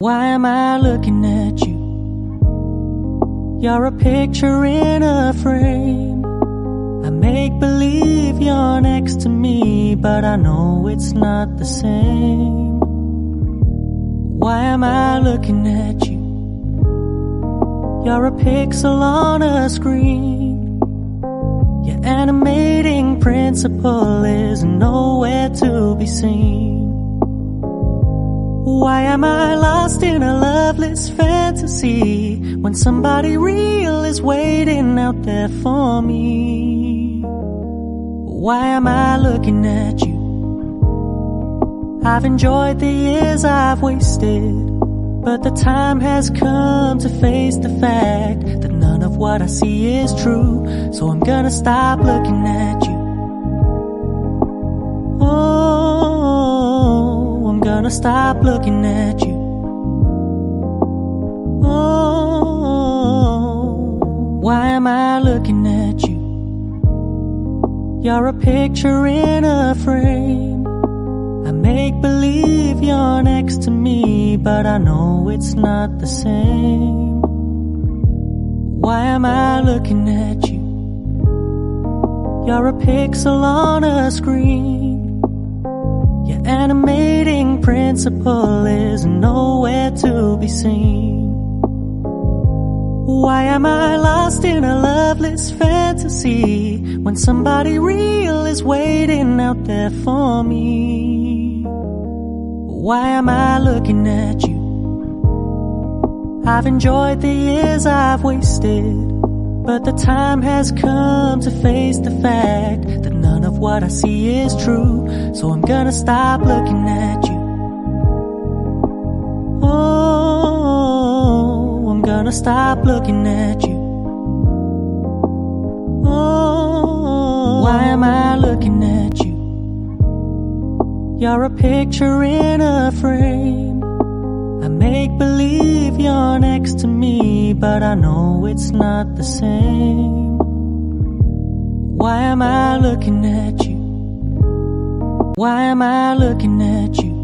Why am I looking at you? You're a picture in a frame. I make believe you're next to me, but I know it's not the same. Why am I looking at you? You're a pixel on a screen. Your animating principle is nowhere to be seen. Why am I lost in a loveless fantasy when somebody real is waiting out there for me? Why am I looking at you? I've enjoyed the years I've wasted, but the time has come to face the fact that none of what I see is true. So I'm gonna stop looking at you. I'm gonna stop looking at you. Why am I looking at you? You're a picture in a frame. I make believe you're next to me, but I know it's not the same. Why am I looking at you? You're a pixel on a screen. Your animating principle is nowhere to be seen. Why am I lost in a loveless fantasy when somebody real is waiting out there for me? Why am I looking at you? I've enjoyed the years I've wasted, but the time has come to face the fact that none of what I see is true. So I'm gonna stop looking at you. I'm gonna stop looking at you. Why am I looking at you? You're a picture in a frame. I make believe you're next to me, but I know it's not the same. Why am I looking at you? Why am I looking at you?